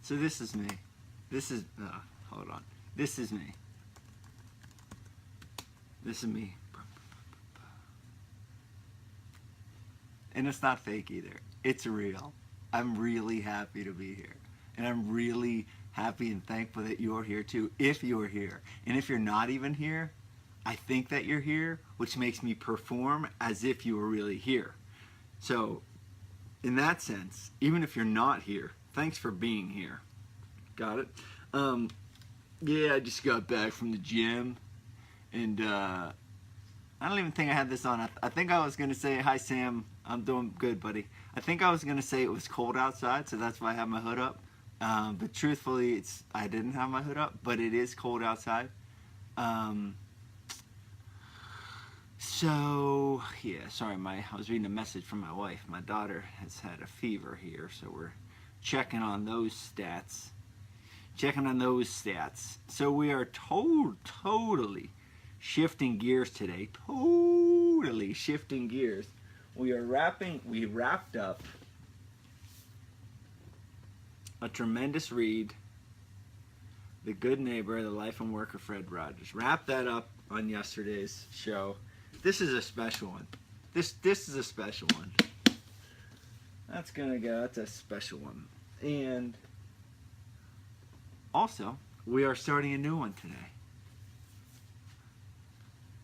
So this is me. This is, hold on. This is me. This is me. And it's not fake either. It's real. I'm really happy to be here. And I'm really happy and thankful that you're here too, if you're here. And if you're not even here, I think that you're here, which makes me perform as if you were really here. So, in that sense, even if you're not here, thanks for being here. Got it? Yeah, I just got back from the gym. And, I don't even think I had this on. I think I was going to say, hi, Sam. I'm doing good, buddy. I think I was going to say it was cold outside, so that's why I have my hood up. But truthfully, I didn't have my hood up, but it is cold outside. So, yeah, sorry, I was reading a message from my wife. My daughter has had a fever here, so we're checking on those stats. So we are totally shifting gears today. Totally shifting gears. We wrapped up a tremendous read, The Good Neighbor, The Life and Work of Fred Rogers. Wrapped that up on yesterday's show. This is a special one. This is a special one. That's a special one. And also, we are starting a new one today.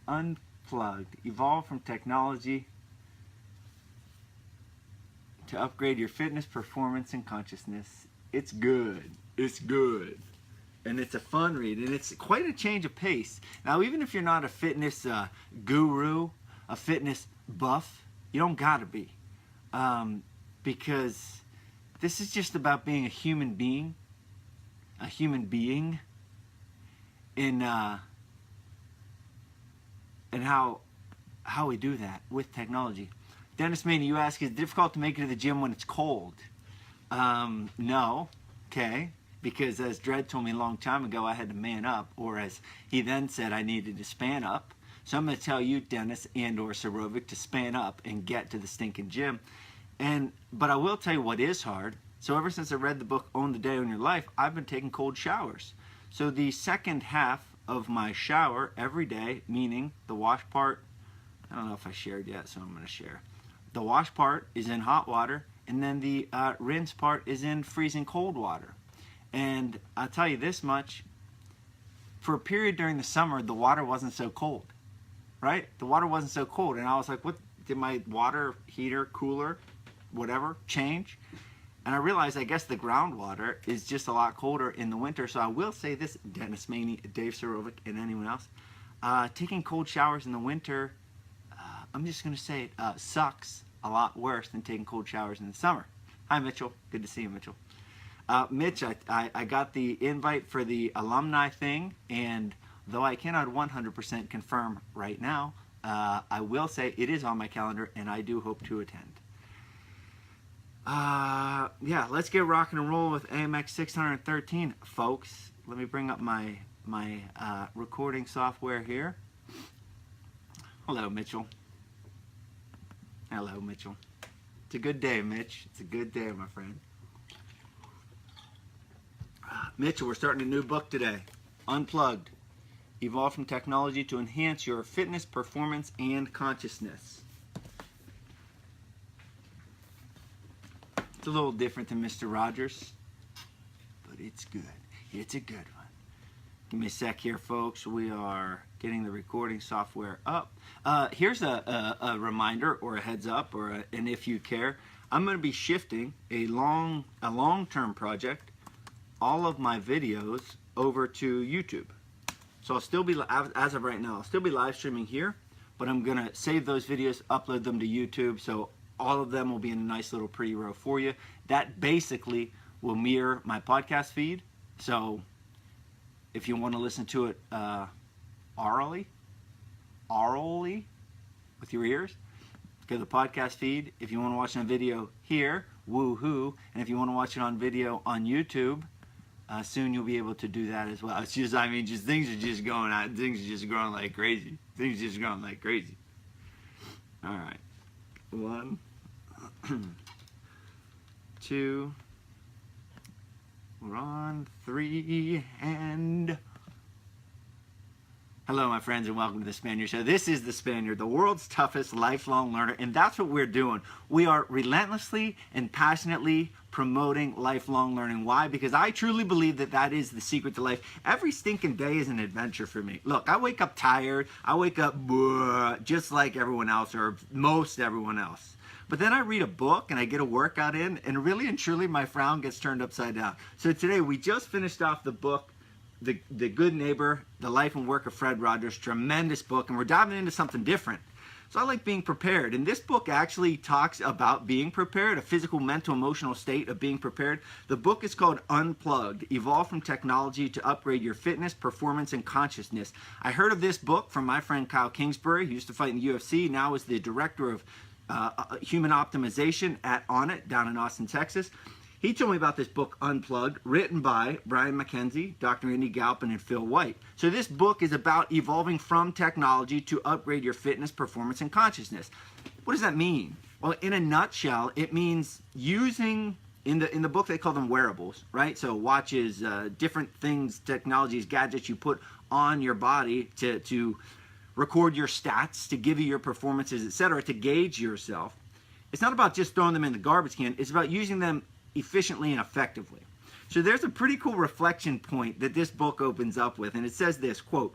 Unplugged. Evolve from technology to upgrade your fitness, performance, and consciousness. It's good. It's good. And it's a fun read. And it's quite a change of pace. Now, even if you're not a fitness guru, a fitness buff, you don't gotta be. Because this is just about being a human being. A human being. And how we do that with technology. Dennis Maney, you ask, is it difficult to make it to the gym when it's cold? No. Okay. Because as Dredd told me a long time ago, I had to man up. Or as he then said, I needed to span up. So I'm going to tell you, Dennis and or Sarovic, to span up and get to the stinking gym. But I will tell you what is hard. So ever since I read the book, Own the Day, Own Your Life, I've been taking cold showers. So the second half of my shower every day, meaning the wash part, I don't know if I shared yet, so I'm going to share. The wash part is in hot water, and then the rinse part is in freezing cold water. And I'll tell you this much, for a period during the summer, the water wasn't so cold, right? The water wasn't so cold, and I was like, what, did my water heater, cooler, whatever, change? And I realized, I guess the groundwater is just a lot colder in the winter. So I will say this, Dennis Maney, Dave Sarovic, and anyone else, taking cold showers in the winter, I'm just going to say it sucks a lot worse than taking cold showers in the summer. Hi, Mitchell. Good to see you, Mitchell. Mitch, I got the invite for the alumni thing, and though I cannot 100% confirm right now, I will say it is on my calendar, and I do hope to attend. Yeah, let's get rocking and roll with AMX 613, folks. Let me bring up my recording software here. Hello, Mitchell. Hello, Mitchell. It's a good day, Mitch. It's a good day, my friend. Mitchell, we're starting a new book today. Unplugged. Evolve from technology to enhance your fitness, performance, and consciousness. It's a little different than Mr. Rogers, but it's good. It's a good one. Give me a sec here, folks. We are getting the recording software up. Here's a reminder or a heads up or an if you care. I'm going to be shifting a long-term project, all of my videos over to YouTube. So I'll still be, as of right now, I'll still be live streaming here, but I'm going to save those videos, upload them to YouTube, so all of them will be in a nice little pretty row for you. That basically will mirror my podcast feed. So if you want to listen to it orally with your ears, go to the podcast feed. If you want to watch it on video here, woohoo. And if you want to watch it on video on YouTube, soon you'll be able to do that as well. It's just, I mean, just things are just going out. Things are just growing like crazy. Things are just growing like crazy. All right. 1, 2, We're on 3 and... Hello, my friends, and welcome to the Spaniard Show. This is the Spaniard, the world's toughest lifelong learner, and that's what we're doing. We are relentlessly and passionately promoting lifelong learning. Why? Because I truly believe that that is the secret to life. Every stinking day is an adventure for me. Look, I wake up tired. I wake up just like everyone else, or most everyone else. But then I read a book and I get a workout in, and really and truly my frown gets turned upside down. So today we just finished off the book, The Good Neighbor, The Life and Work of Fred Rogers. Tremendous book, and we're diving into something different. So I like being prepared, and this book actually talks about being prepared, a physical, mental, emotional state of being prepared. The book is called Unplugged, Evolve from Technology to Upgrade Your Fitness, Performance, and Consciousness. I heard of this book from my friend Kyle Kingsbury, who used to fight in the UFC, now is the director of human optimization at Onnit down in Austin, Texas. He told me about this book, Unplugged, written by Brian McKenzie, Dr. Andy Galpin, and Phil White. So this book is about evolving from technology to upgrade your fitness, performance, and consciousness. What does that mean? Well, in a nutshell, it means using, in the book they call them wearables, right? So watches, different things, technologies, gadgets you put on your body to record your stats, to give you your performances, etc., to gauge yourself. It's not about just throwing them in the garbage can. It's about using them efficiently and effectively. So there's a pretty cool reflection point that this book opens up with, and it says this, quote,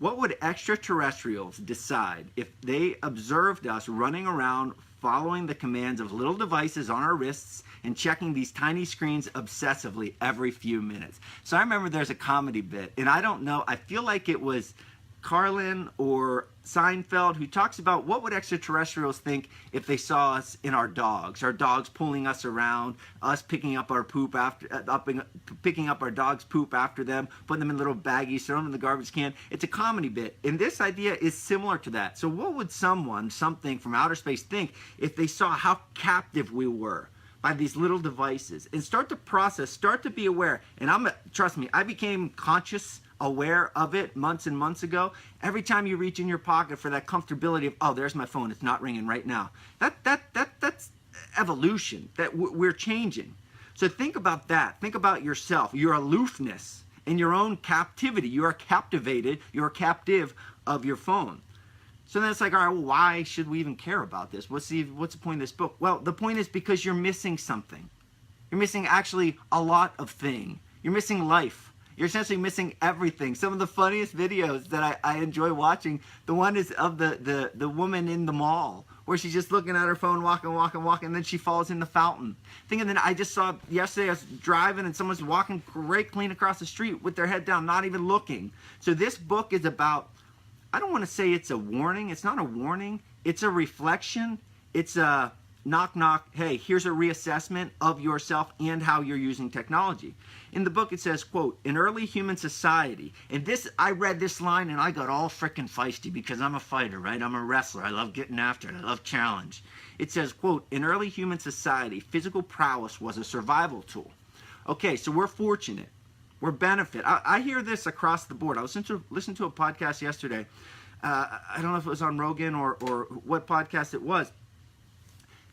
"What would extraterrestrials decide if they observed us running around following the commands of little devices on our wrists and checking these tiny screens obsessively every few minutes?" So I remember there's a comedy bit, and I don't know, I feel like it was Carlin or Seinfeld who talks about what would extraterrestrials think if they saw us in our dogs pulling us around, us picking up our poop picking up our dog's poop after them, putting them in little baggies, throwing them in the garbage can. It's a comedy bit, and this idea is similar to that. So what would something from outer space think if they saw how captive we were by these little devices, and start to process, start to be aware? And trust me, I became conscious, aware of it months and months ago. Every time you reach in your pocket for that comfortability of, oh, there's my phone, it's not ringing right now. That's evolution, that we're changing. So think about that. Think about yourself, your aloofness, and your own captivity. You are captivated, you're captive of your phone. So then it's like, all right, well, why should we even care about this? What's the point of this book? Well, the point is because you're missing something. You're missing actually a lot of things. You're missing life. You're essentially missing everything. Some of the funniest videos that I enjoy watching, the one is of the woman in the mall, where she's just looking at her phone, walking, and then she falls in the fountain. And then I just saw yesterday, I was driving and someone's walking right clean across the street with their head down, not even looking. So this book is about, I don't want to say it's a warning. It's not a warning. It's a reflection. It's a knock, knock, hey, here's a reassessment of yourself and how you're using technology. In the book it says, quote, "In early human society," and this, I read this line and I got all freaking feisty because I'm a fighter, right? I'm a wrestler. I love getting after it. I love challenge. It says, quote, "In early human society, physical prowess was a survival tool." Okay, so we're fortunate. We're benefit. I hear this across the board. I was listening to a podcast yesterday. I don't know if it was on Rogan or what podcast it was,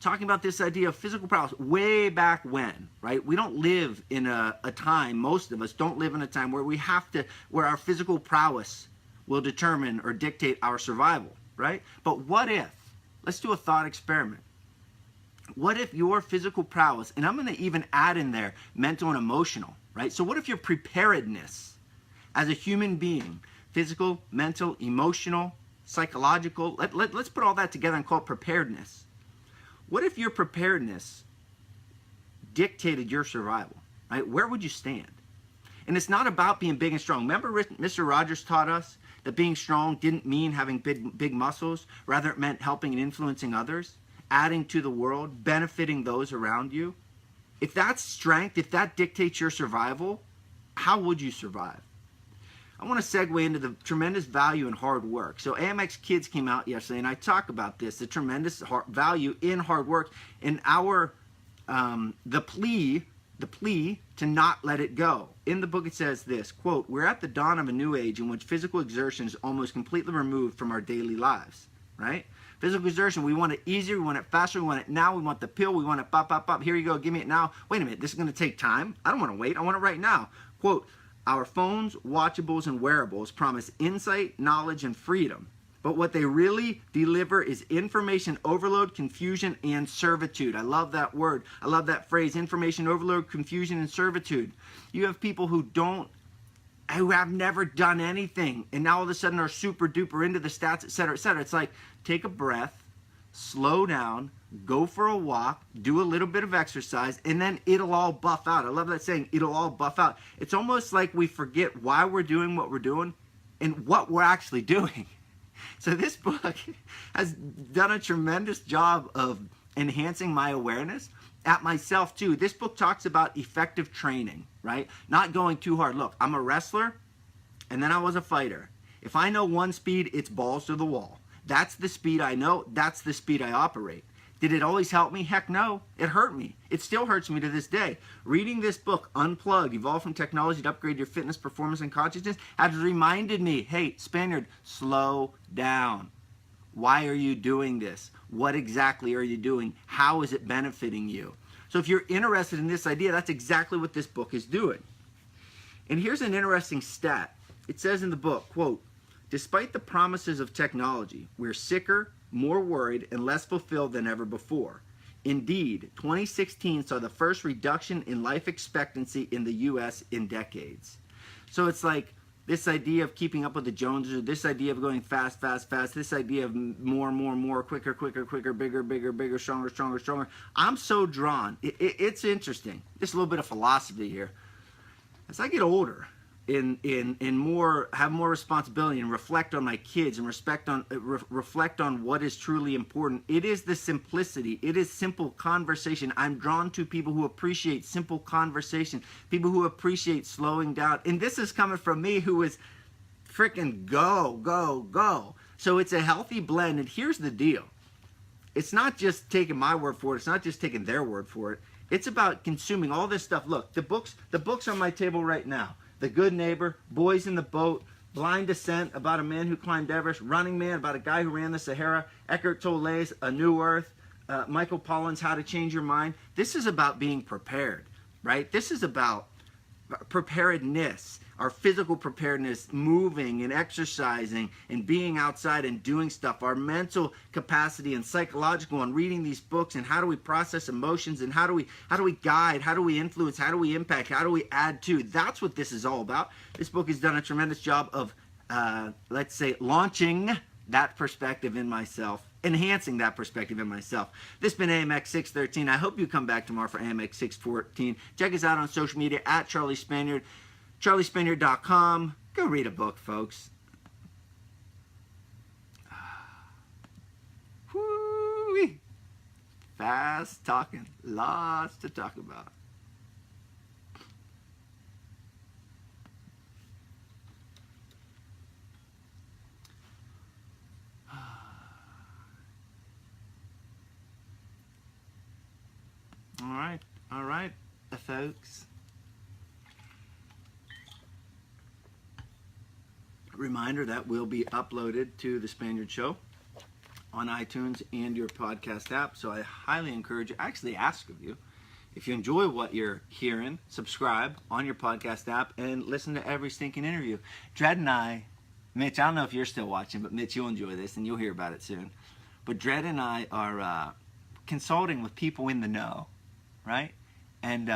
talking about this idea of physical prowess way back when, right? We don't live in a time, most of us don't live in a time where our physical prowess will determine or dictate our survival, right? But what if, let's do a thought experiment. What if your physical prowess, and I'm going to even add in there mental and emotional, right? So what if your preparedness as a human being, physical, mental, emotional, psychological, let's put all that together and call it preparedness. What if your preparedness dictated your survival, right? Where would you stand? And it's not about being big and strong. Remember Mr. Rogers taught us that being strong didn't mean having big muscles. Rather, it meant helping and influencing others, adding to the world, benefiting those around you. If that's strength, if that dictates your survival, how would you survive? I want to segue into the tremendous value in hard work. So AMX Kids came out yesterday, and I talk about this, the tremendous value in hard work, and the plea to not let it go. In the book it says this, quote, "We're at the dawn of a new age in which physical exertion is almost completely removed from our daily lives," right? Physical exertion, we want it easier, we want it faster, we want it now, we want the pill, we want it pop, pop, pop. Here you go, give me it now. Wait a minute, this is going to take time. I don't want to wait, I want it right now. Quote, our phones, watchables, and wearables promise insight, knowledge, and freedom. But what they really deliver is information overload, confusion, and servitude. I love that word. I love that phrase, information overload, confusion, and servitude. You have people who have never done anything, and now all of a sudden are super duper into the stats, etc., etc. It's like, take a breath, slow down, go for a walk, do a little bit of exercise, and then it'll all buff out. I love that saying, it'll all buff out. It's almost like we forget why we're doing what we're doing and what we're actually doing. So this book has done a tremendous job of enhancing my awareness at myself too. This book talks about effective training, right? Not going too hard. Look, I'm a wrestler and then I was a fighter. If I know one speed, it's balls to the wall. That's the speed I know. That's the speed I operate. Did it always help me? Heck no. It hurt me. It still hurts me to this day. Reading this book, Unplugged, Evolve from Technology to Upgrade Your Fitness, Performance, and Consciousness, has reminded me, hey, Spaniard, slow down. Why are you doing this? What exactly are you doing? How is it benefiting you? So if you're interested in this idea, that's exactly what this book is doing. And here's an interesting stat. It says in the book, quote, despite the promises of technology, we're sicker, more worried, and less fulfilled than ever before. Indeed, 2016 saw the first reduction in life expectancy in the U.S. in decades. So it's like this idea of keeping up with the Joneses, or this idea of going fast, fast, fast, this idea of more, quicker, quicker, quicker, bigger, bigger, bigger, stronger, stronger, stronger. I'm so drawn. It's interesting. Just a little bit of philosophy here. As I get older, and more have more responsibility and reflect on my kids and reflect on what is truly important, it is the simplicity. It is simple conversation. I'm drawn to people who appreciate simple conversation, people who appreciate slowing down. And this is coming from me, who is freaking go. So it's a healthy blend. And here's the deal. It's not just taking my word for it. It's not just taking their word for it. It's about consuming all this stuff. Look, the books on my table right now. The Good Neighbor, Boys in the Boat, Blind Descent, about a man who climbed Everest, Running Man, about a guy who ran the Sahara, Eckhart Tolle's A New Earth, Michael Pollan's How to Change Your Mind. This is about being prepared, right? This is about preparedness, our physical preparedness, moving and exercising and being outside and doing stuff, our mental capacity and psychological, and reading these books, and how do we process emotions, and how do we guide, how do we influence, how do we impact, how do we add to. That's what this is all about. This book has done a tremendous job of, let's say, launching that perspective in myself, enhancing that perspective in myself. This has been AMX 613. I hope you come back tomorrow for AMX 614. Check us out on social media at Charlie Spaniard, charliespaniard.com. Go read a book, folks. Whoo-wee. Fast talking. Lots to talk about. All right, folks. Reminder that will be uploaded to the Spaniard Show on iTunes and your podcast app. So I highly encourage you, actually ask of you, if you enjoy what you're hearing, subscribe on your podcast app and listen to every stinking interview. Dred and I, Mitch, I don't know if you're still watching, but Mitch, you'll enjoy this and you'll hear about it soon. But Dred and I are consulting with people in the know, right? And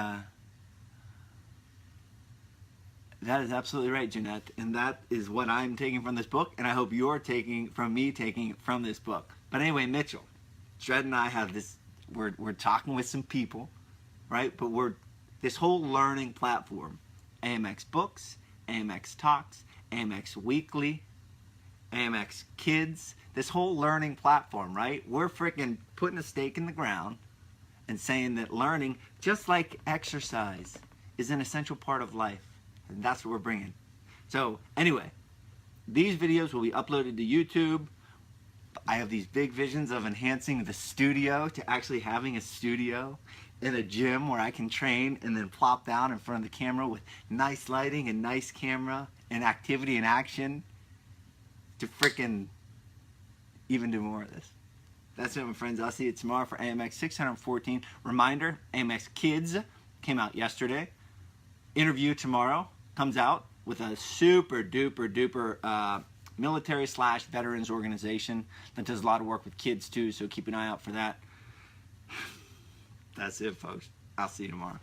that is absolutely right, Jeanette. And that is what I'm taking from this book, and I hope you're taking from this book. But anyway, Mitchell, Dred and I have this, we're talking with some people, right? But this whole learning platform, AMXbooks, AMX Talks, AMX Weekly, AMX Kids, this whole learning platform, right? We're freaking putting a stake in the ground and saying that learning, just like exercise, is an essential part of life. And that's what we're bringing. So anyway, these videos will be uploaded to YouTube. I have these big visions of enhancing the studio to actually having a studio in a gym where I can train and then plop down in front of the camera with nice lighting and nice camera and activity and action to frickin' even do more of this. That's it, my friends. I'll see you tomorrow for AMX 614. Reminder, AMX Kids came out yesterday. Interview tomorrow comes out with a super duper duper military/veterans organization that does a lot of work with kids too, so keep an eye out for that. That's it, folks. I'll see you tomorrow.